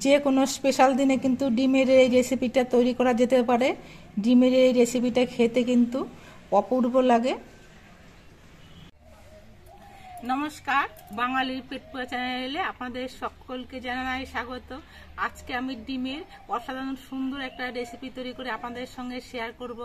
যে কোনো স্পেশাল দিনে কিন্তু ডিমের এই রেসিপিটা তৈরি করা যেতে পারে। ডিমের এই রেসিপিটা খেতে কিন্তু অপূর্ব লাগে। নমস্কার, বাঙালির পেট পোড়া চ্যানেলে আপনাদের সকলকে জানাই স্বাগত। আজকে আমি ডিমের অসাধারণ সুন্দর একটা রেসিপি তৈরি করে আপনাদের সঙ্গে শেয়ার করব।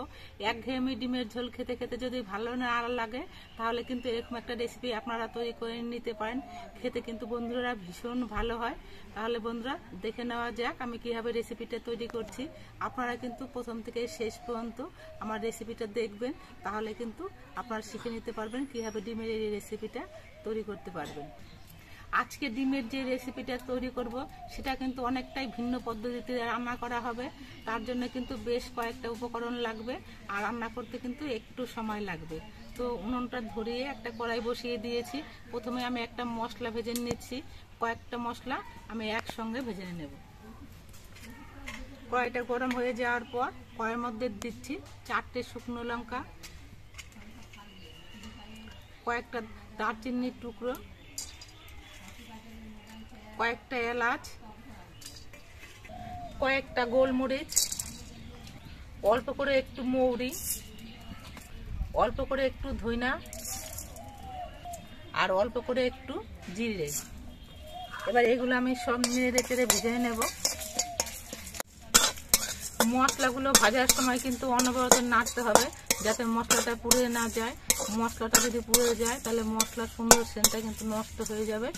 একঘেয়েমি ডিমের ঝোল খেতে খেতে যদি ভালো না লাগে তাহলে কিন্তু এরকম একটা রেসিপি আপনারা তৈরি করে নিতে পারেন। খেতে কিন্তু বন্ধুরা ভীষণ ভালো হয়। তাহলে বন্ধুরা দেখে নেওয়া যাক আমি কিভাবে রেসিপিটা তৈরি করছি। আপনারা কিন্তু প্রথম থেকে শেষ পর্যন্ত আমার রেসিপিটা দেখবেন, তাহলে কিন্তু আপনারা শিখে নিতে পারবেন কিভাবে ডিমের এই রেসিপিটা তৈরি করতে পারবেন। আজকে ডিমের যে রেসিপিটা তৈরি করব সেটা কিন্তু অনেকটাই ভিন্ন পদ্ধতিতে রান্না করা হবে। তার জন্য কিন্তু বেশ কয়েকটা উপকরণ লাগবে আর রান্না করতে কিন্তু একটু সময় লাগবে। তো উনুনটা ধরিয়ে একটা কড়াই বসিয়ে দিয়েছি। প্রথমে আমি একটা মশলা ভেজে নিচ্ছি। কয়েকটা মশলা আমি একসঙ্গে ভেজে নেব। কড়াইটা গরম হয়ে যাওয়ার পর কড়াইয়ের মধ্যে দিচ্ছি 4টে শুকনো লঙ্কা, কয়েকটা দারচিনির টুকরো, কয়েকটা এলাচ, কয়েকটা গোলমরিচ, অল্প করে একটু মৌরি, অল্প করে একটু ধইনা আর অল্প করে একটু জিরে। এবার এগুলো আমি সব নেড়ে চেড়ে ভেজে নেব। মশলাগুলো ভাজার সময় কিন্তু অনবরত নাড়তে হবে যাতে মশলাটা পুড়ে না যায়। মশলাটা যদি পুড়ে যায় তাহলে মশলার সুন্দর সেন্টটা কিন্তু নষ্ট হয়ে যাবে।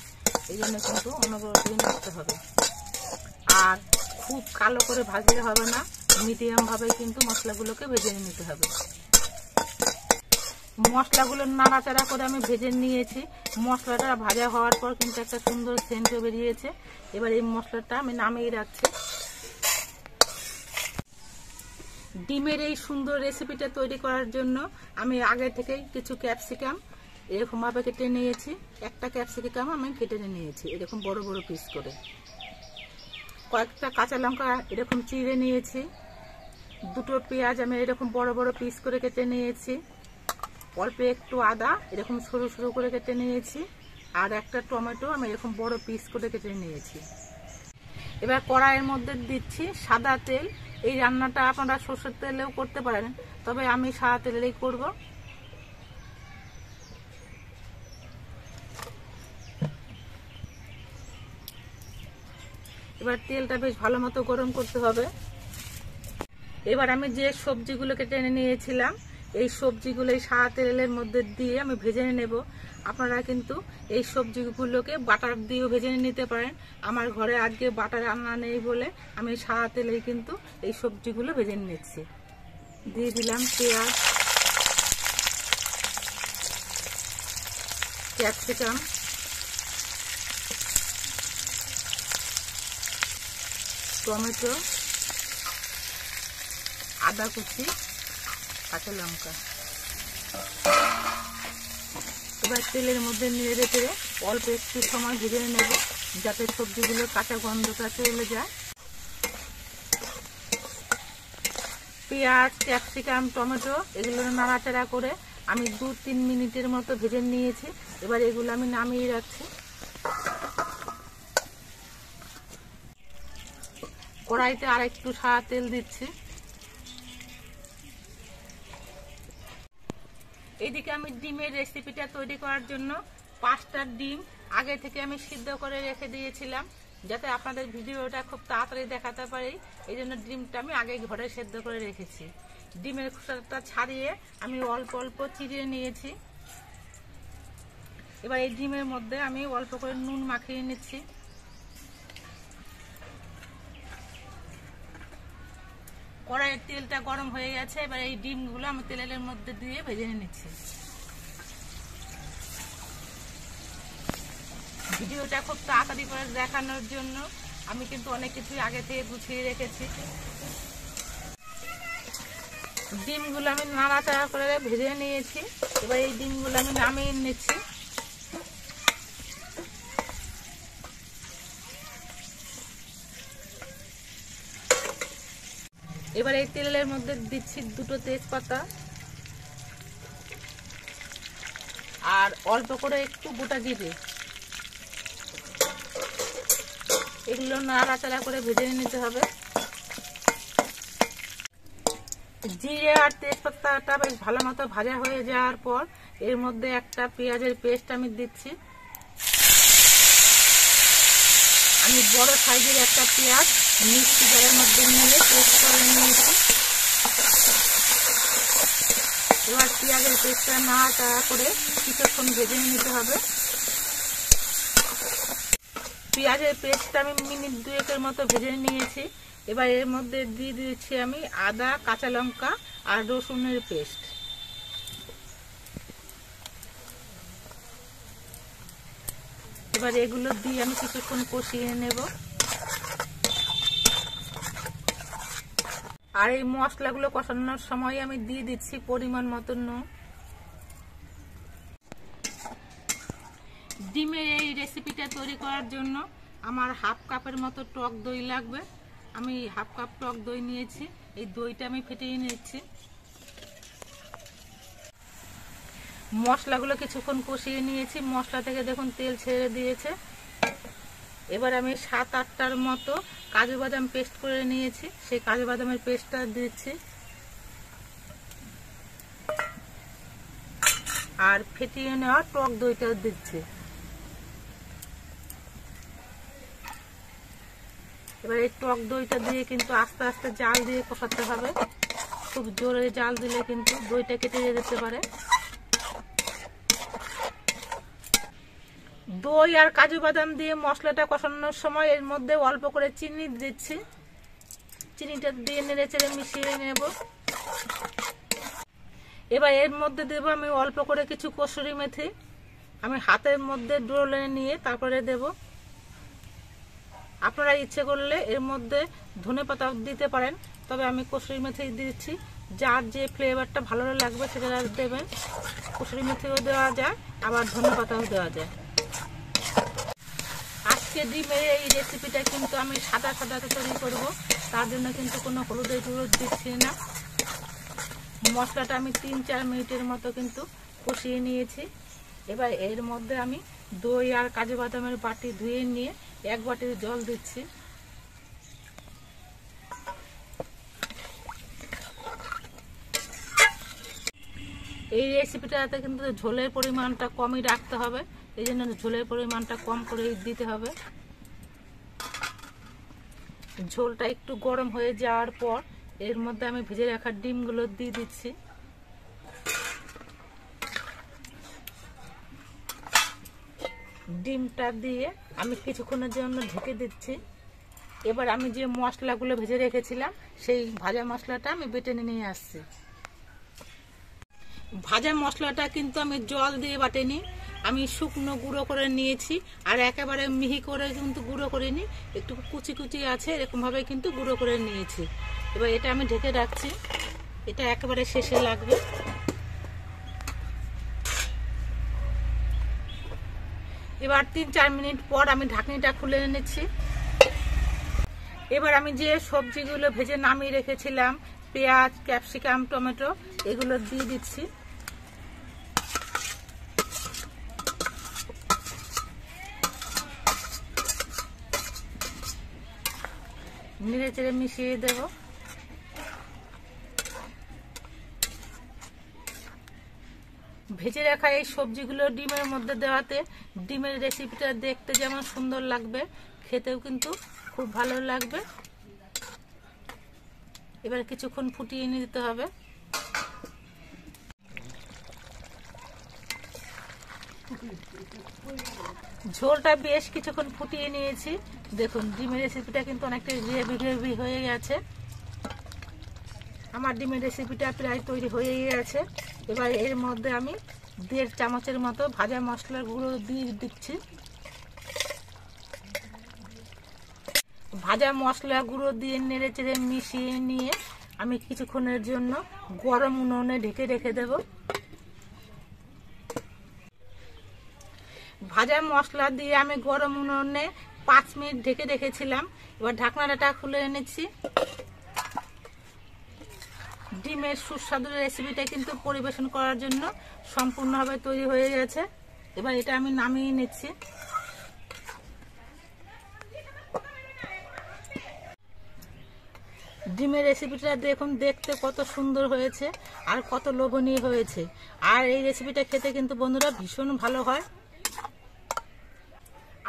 এই জন্য কিন্তু অনবরতই নাড়তে হবে। আর খুব কালো করে ভাজলে হবে না, মিডিয়াম ভাবে কিন্তু মশলাগুলোকে ভেজে নিতে হবে। মশলাগুলো নাড়াচাড়া করে আমি ভেজে নিয়েছি। মশলাটা ভাজা হওয়ার পর কিন্তু একটা সুন্দর সেন্টও বেরিয়েছে। এবার এই মশলাটা আমি নামিয়ে রাখছি। ডিমের এই সুন্দর রেসিপিটা তৈরি করার জন্য আমি আগে থেকেই কিছু ক্যাপসিকাম এরকমভাবে কেটে নিয়েছি। একটা ক্যাপসিকাম আমি কেটে নিয়েছি এরকম বড় বড় পিস করে। কয়েকটা কাঁচা লঙ্কা এরকম চিড়ে নিয়েছি। দুটো পেঁয়াজ আমি এরকম বড় বড় পিস করে কেটে নিয়েছি। অল্প একটু আদা এরকম সরু সরু করে কেটে নিয়েছি। আর একটা টমেটো আমি এরকম বড় পিস করে কেটে নিয়েছি। এবার কড়াইয়ের মধ্যে দিচ্ছি সাদা তেল। এই রান্নাটা আপনারা সরষের তেলেও করতে পারেন, তবে আমি সাদা তেলেই করব। এবার তেলটা বেশ ভালো মতো গরম করতে হবে। এবার আমি যে সবজিগুলোকে টেনে নিয়েছিলাম এই সবজিগুলো এই সাদা তেলের মধ্যে দিয়ে আমি ভেজে নেব। আপনারা কিন্তু এই সবজিগুলোকে বাটার দিয়েও ভেজে নিতে পারেন। আমার ঘরে আজকে বাটার রান্না নেই বলে আমি সাদা তেলেই কিন্তু এই সবজিগুলো ভেজে নিচ্ছি। দিয়ে দিলাম পেঁয়াজ, ক্যাপসিকাম, টমেটো, আদা কুচি, কাঁচা লঙ্কা। এবার তেলের মধ্যে নেড়ে চেড়ে অল্প একটু সময় ভেজে নেব যাতে সবজিগুলো কাঁচা গন্ধটা চলে যায়। পেঁয়াজ, ক্যাপসিকাম, টমেটো এগুলো নাড়াচাড়া করে আমি 2-3 মিনিটের মতো ভেজে নিয়েছি। এবার এগুলো আমি নামিয়ে রাখছি। কড়াইতে আর একটু সাদা তেল দিচ্ছি। এইদিকে আমি ডিমের রেসিপিটা তৈরি করার জন্য 5টা ডিম আগে থেকে আমি সিদ্ধ করে রেখে দিয়েছিলাম যাতে আপনাদের ভিডিওটা খুব তাড়াতাড়ি দেখাতে পারি। এই জন্য ডিমটা আমি আগে ঘরে সেদ্ধ করে রেখেছি। ডিমের খোসাটা ছাড়িয়ে আমি অল্প অল্প চিড়ে নিয়েছি। এবার এই ডিমের মধ্যে আমি অল্প করে নুন মাখিয়ে নিচ্ছি। কড়াইয়ের তেলটা গরম হয়ে গেছে। এবার এই ডিমগুলো আমি তেলের মধ্যে দিয়ে ভেজে নিচ্ছি। ভিডিওটা খুব তাড়াতাড়ি করে দেখানোর জন্য আমি কিন্তু অনেক কিছুই আগে থেকে গুছিয়ে রেখেছি। ডিমগুলো আমি নাড়াচাড়া করে ভেজে নিয়েছি। এবার এই ডিমগুলো আমি নামিয়ে নিচ্ছি। এবার এই তেলের মধ্যে দিচ্ছি 2টো তেজপাতা আর অল্প করে একটু গোটা জিরে। এগুলো নাড়াচাড়া করে ভেজে নিতে হবে। জিরে আর তেজপাতাটা বেশ ভালো মতো ভাজা হয়ে যাওয়ার পর এর মধ্যে একটা পেঁয়াজের পেস্ট আমি দিচ্ছি। আমি বড় সাইজের একটা পেঁয়াজ মিক্সি জারের মধ্যে নিয়ে পেস্ট করে নিয়েছি। এবার পেঁয়াজের পেস্টটা নাড়াচাড়া করে কিছুক্ষণ ভেজে নিতে হবে। পেঁয়াজের পেস্টটা আমি মিনিট 2-এর মতো ভেজে নিয়েছি। এবার এর মধ্যে দিয়ে দিচ্ছি আমি আদা, কাঁচা লঙ্কা আর রসুনের পেস্ট। এবার এগুলো দিয়ে আমি কিছুক্ষণ কষিয়ে নেব। আর এই মশলাগুলো কষানোর সময় আমি দিয়ে দিচ্ছি পরিমাণ মতো নুন। ডিমের এই রেসিপিটা তৈরি করার জন্য আমার হাফ কাপের মতো টক দই লাগবে। আমি হাফ কাপ টক দই নিয়েছি। এই দইটা আমি ফেটিয়ে নিচ্ছি। মশলাগুলো কিছুক্ষণ কষিয়ে নিয়েছি। মশলা থেকে দেখুন তেল ছেড়ে দিয়েছে। এবার আমি 7-8টার মতো কাজু বাদাম পেস্ট করে নিয়েছি, সেই কাজু বাদামের পেস্টটা দিচ্ছি। আর ফেটিয়ে নেওয়া টক দইটাও দিচ্ছি। এবার এই টক দইটা দিয়ে কিন্তু আস্তে আস্তে জাল দিয়ে কষাতে হবে। খুব জোরে জাল দিলে কিন্তু দইটা কেটে যেতে পারে। দই আর কাজু বাদাম দিয়ে মশলাটা কষানোর সময় এর মধ্যে অল্প করে চিনি দিচ্ছি। চিনিটা দিয়ে নেড়ে চেড়ে মিশিয়ে নেব। এবার এর মধ্যে দেব আমি অল্প করে কিছু কসুরি মেথি। আমি হাতের মধ্যে ডলে নিয়ে তারপরে দেব। আপনারা ইচ্ছে করলে এর মধ্যে ধনেপাতা দিতে পারেন, তবে আমি কসুরি মেথি দিচ্ছি। যার যে ফ্লেভারটা ভালো লাগবে সেটা দেবেন। কসুরি মেথিও দেওয়া যায়, আবার ধনেপাতাও দেওয়া যায়। আজকে ডিমের এই রেসিপিটা কিন্তু আমি সাদা তৈরি করব, তার জন্য কিন্তু কোনো হলুদের গুঁড়ো দিচ্ছি না। মশলাটা আমি 3-4 মিনিটের মতো কিন্তু কষিয়ে নিয়েছি। এবার এর মধ্যে আমি দই আর কাজু বাদামের বাটি ধুয়ে নিয়ে 1 বাটি জল দিচ্ছি। এই রেসিপিটাতে কিন্তু ঝোলের পরিমাণটা কমই রাখতে হবে, এই জন্য ঝোলের পরিমাণটা কম করে দিতে হবে। ঝোলটা একটু গরম হয়ে যাওয়ার পর এর মধ্যে আমি ভেজে রাখা ডিমগুলো দিয়ে দিচ্ছি। ডিমটা দিয়ে আমি কিছুক্ষণের জন্য ঢেকে দিচ্ছি। এবার আমি যে মশলাগুলো ভেজে রেখেছিলাম সেই ভাজা মশলাটা আমি বেটে নিয়ে আসছি। ভাজা মশলাটা কিন্তু আমি জল দিয়ে বাটেনি, আমি শুকনো গুঁড়ো করে নিয়েছি। আর একেবারে মিহি করে কিন্তু গুঁড়ো করিনি, একটু কুচি কুচি আছে, এরকম ভাবে কিন্তু গুঁড়ো করে নিয়েছি। এবার এটা আমি ঢেকে রাখছি, এটা একেবারে শেষে লাগবে। এবার 3-4 মিনিট পর আমি ঢাকনিটা খুলে নিচ্ছি। এবার আমি যে সবজিগুলো ভেজে নামিয়ে রেখেছিলাম, পেঁয়াজ, ক্যাপসিকাম, টমেটো, এগুলো দিয়ে দিচ্ছি। নেড়ে চেড়ে মিশিয়ে দেব। ভেজে রাখা এই সবজিগুলো ডিমের মধ্যে দেওয়াতে ডিমের রেসিপিটা দেখতে যেমন সুন্দর লাগবে, খেতেও কিন্তু খুব ভালো লাগবে। এবার কিছুক্ষণ ফুটিয়ে নিতে হবে। ঝোলটা বেশ কিছুক্ষণ ফুটিয়ে নিয়েছি। দেখুন ডিমের রেসিপিটা কিন্তু অনেকটা গ্রেভি হয়ে গেছে। আমার ডিমের রেসিপিটা প্রায় তৈরি হয়ে গেছে। এবার এর মধ্যে আমি 1.5 চামচের মতো ভাজা মশলার গুঁড়ো দিয়ে দিচ্ছি। ভাজা মশলা গুঁড়ো দিয়ে নেড়ে চেড়ে মিশিয়ে নিয়ে আমি কিছুক্ষণের জন্য গরম উনুনে ঢেকে রেখে দেব। ভাজা মশলা দিয়ে আমি গরম উনুনে 5 মিনিট ঢেকে রেখেছিলাম। এবার ঢাকনাটা খুলে এনেছি। ডিমের সুস্বাদু রেসিপিটা কিন্তু পরিবেশন করার জন্য সম্পূর্ণভাবে তৈরি হয়ে গেছে। এবার এটা আমি নামিয়ে নিচ্ছি। ডিমের রেসিপিটা দেখুন, দেখতে কত সুন্দর হয়েছে আর কত লোভনীয় হয়েছে। আর এই রেসিপিটা খেতে কিন্তু বন্ধুরা ভীষণ ভালো হয়।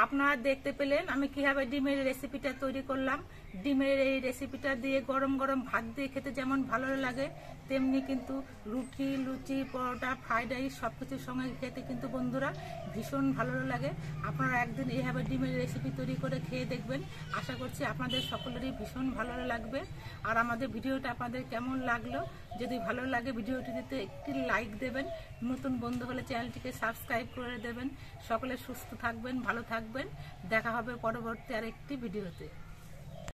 আপনারা দেখতে পেলেন আমি কিভাবে ডিমের রেসিপিটা তৈরি করলাম। ডিমের এই রেসিপিটা দিয়ে গরম গরম ভাত দিয়ে খেতে যেমন ভালো লাগে, তেমনি কিন্তু রুটি, লুচি, পরোটা, ফ্রাইড রাইস সব কিছুর সঙ্গে খেতে কিন্তু বন্ধুরা ভীষণ ভালো লাগে। আপনারা একদিন এইভাবে ডিমের রেসিপি তৈরি করে খেয়ে দেখবেন। আশা করছি আপনাদের সকলেরই ভীষণ ভালো লাগবে। আর আমাদের ভিডিওটা আপনাদের কেমন লাগলো, যদি ভালো লাগে ভিডিওটিতে একটি লাইক দেবেন, নতুন বন্ধু হলে চ্যানেলটিকে সাবস্ক্রাইব করে দেবেন। সকলে সুস্থ থাকবেন, ভালো থাকবেন। দেখা হবে পরবর্তী আরেকটি ভিডিওতে।